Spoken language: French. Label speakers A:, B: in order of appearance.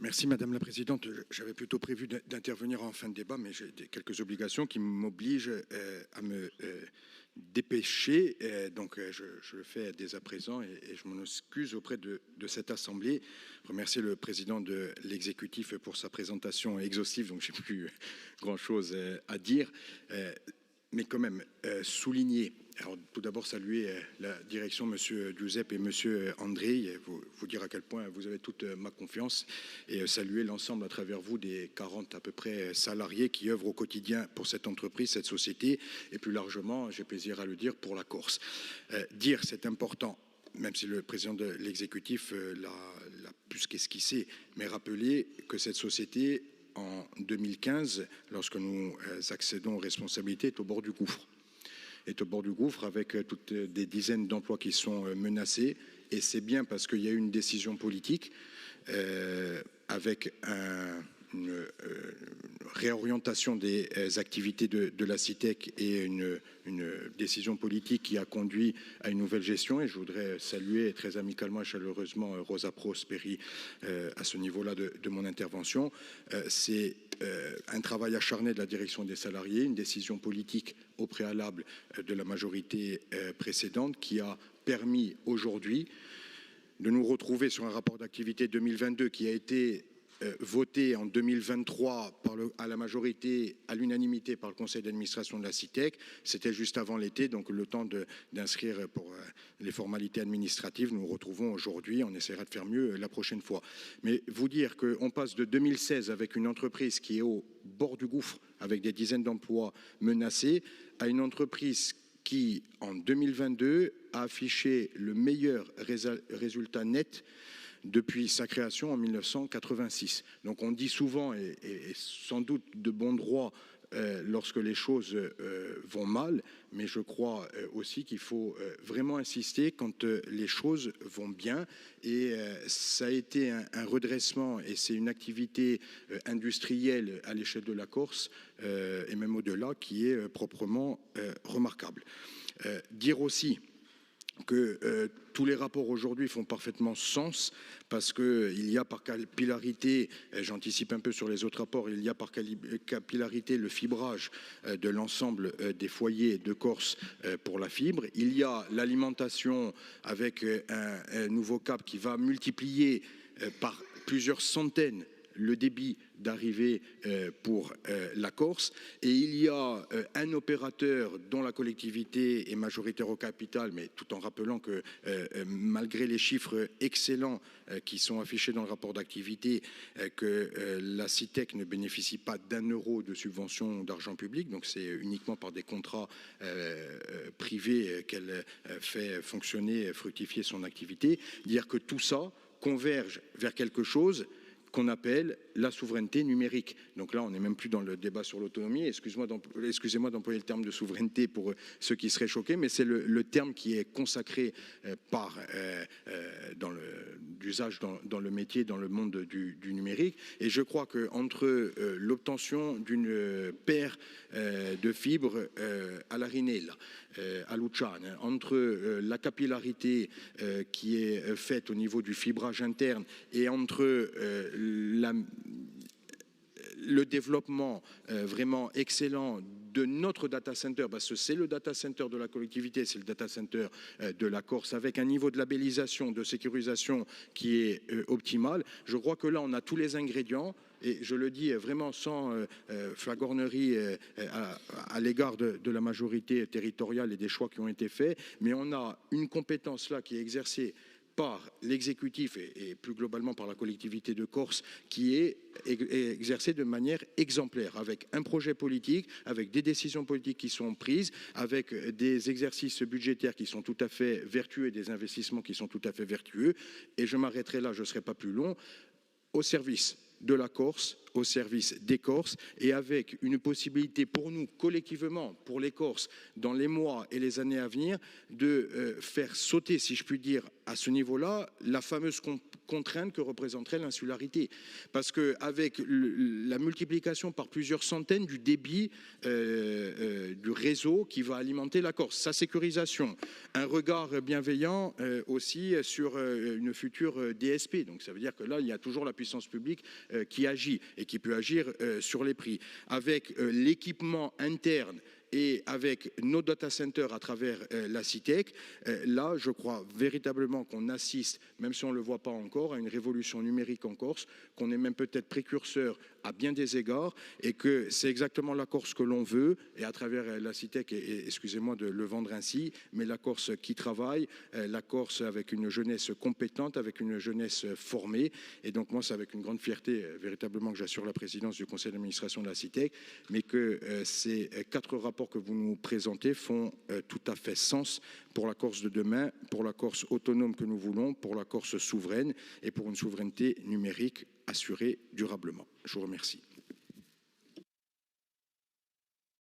A: Merci Madame la Présidente. J'avais plutôt prévu d'intervenir en fin de débat, mais j'ai quelques obligations qui m'obligent à me dépêcher. Donc je le fais dès à présent et je m'en excuse auprès de cette Assemblée. Remercier le Président de l'exécutif pour sa présentation exhaustive, donc j'ai plus grand-chose à dire. Mais quand même, souligner, alors tout d'abord saluer la direction, Monsieur Giuseppe et Monsieur André, vous dire à quel point vous avez toute ma confiance et saluer l'ensemble à travers vous des 40 à peu près salariés qui œuvrent au quotidien pour cette entreprise, cette société et plus largement, j'ai plaisir à le dire, pour la Corse. Dire c'est important, même si le président de l'exécutif l'a plus qu'esquissé, mais rappeler que cette société en 2015, lorsque nous accédons aux responsabilités, est au bord du gouffre. Est au bord du gouffre avec toutes des dizaines d'emplois qui sont menacés. Et c'est bien parce qu'il y a eu une décision politique avec une réorientation des activités de la CITEC et une décision politique qui a conduit à une nouvelle gestion. Et je voudrais saluer très amicalement et chaleureusement Rosa Prosperi à ce niveau-là de mon intervention. C'est un travail acharné de la direction des salariés, une décision politique au préalable de la majorité précédente qui a permis aujourd'hui de nous retrouver sur un rapport d'activité 2022 qui a été voté en 2023 à la majorité, à l'unanimité par le conseil d'administration de la CITEC. C'était juste avant l'été, donc le temps d'inscrire pour les formalités administratives. Nous nous retrouvons aujourd'hui, on essaiera de faire mieux la prochaine fois. Mais vous dire qu'on passe de 2016 avec une entreprise qui est au bord du gouffre, avec des dizaines d'emplois menacés, à une entreprise qui, en 2022, a affiché le meilleur résultat net depuis sa création en 1986. Donc on dit souvent, et sans doute de bon droit, lorsque les choses vont mal, mais je crois aussi qu'il faut vraiment insister quand les choses vont bien. Et ça a été un redressement, et c'est une activité industrielle à l'échelle de la Corse, et même au-delà, qui est proprement remarquable. Dire aussi que tous les rapports aujourd'hui font parfaitement sens parce qu'il y a par capillarité, j'anticipe un peu sur les autres rapports, il y a par capillarité le fibrage de l'ensemble des foyers de Corse pour la fibre. Il y a l'alimentation avec un nouveau cap qui va multiplier par plusieurs centaines le débit d'arrivée pour la Corse. Et il y a un opérateur dont la collectivité est majoritaire au capital, mais tout en rappelant que malgré les chiffres excellents qui sont affichés dans le rapport d'activité, que la CITEC ne bénéficie pas d'1 € de subvention d'argent public, donc c'est uniquement par des contrats privés qu'elle fait fonctionner, fructifier son activité. Dire que tout ça converge vers quelque chose qu'on appelle la souveraineté numérique. Donc là, on n'est même plus dans le débat sur l'autonomie. Excusez-moi d'employer le terme de souveraineté pour ceux qui seraient choqués, mais c'est le terme qui est consacré d'usage dans le métier, dans le monde du numérique. Et je crois qu'entre l'obtention d'une paire de fibres à la Rinella, à Luciane, entre la capillarité qui est faite au niveau du fibrage interne et entre le développement vraiment excellent de notre data center, parce que c'est le data center de la collectivité, c'est le data center de la Corse, avec un niveau de labellisation, de sécurisation qui est optimal. Je crois que là, on a tous les ingrédients, et je le dis vraiment sans flagornerie à l'égard de la majorité territoriale et des choix qui ont été faits, mais on a une compétence là qui est exercée par l'exécutif et plus globalement par la collectivité de Corse, qui est exercée de manière exemplaire, avec un projet politique, avec des décisions politiques qui sont prises, avec des exercices budgétaires qui sont tout à fait vertueux et des investissements qui sont tout à fait vertueux. Et je m'arrêterai là, je ne serai pas plus long, au service de la Corse, au service des Corses, et avec une possibilité pour nous, collectivement, pour les Corses, dans les mois et les années à venir, de faire sauter, si je puis dire, à ce niveau-là, la fameuse contrainte que représenterait l'insularité. Parce qu'avec la multiplication par plusieurs centaines du débit du réseau qui va alimenter la Corse, sa sécurisation, un regard bienveillant aussi sur une future DSP. Donc ça veut dire que là, il y a toujours la puissance publique qui agit et qui peut agir sur les prix. Avec l'équipement interne et avec nos data centers à travers la CITEC, là, je crois véritablement qu'on assiste, même si on ne le voit pas encore, à une révolution numérique en Corse, qu'on est même peut-être précurseur à bien des égards, et que c'est exactement la Corse que l'on veut, et à travers la CITEC, et excusez-moi de le vendre ainsi, mais la Corse qui travaille, la Corse avec une jeunesse compétente, avec une jeunesse formée, et donc moi, c'est avec une grande fierté, véritablement, que j'assure la présidence du conseil d'administration de la CITEC, mais que ces 4 rapports que vous nous présentez font tout à fait sens pour la Corse de demain, pour la Corse autonome que nous voulons, pour la Corse souveraine et pour une souveraineté numérique assurée durablement. Je vous remercie.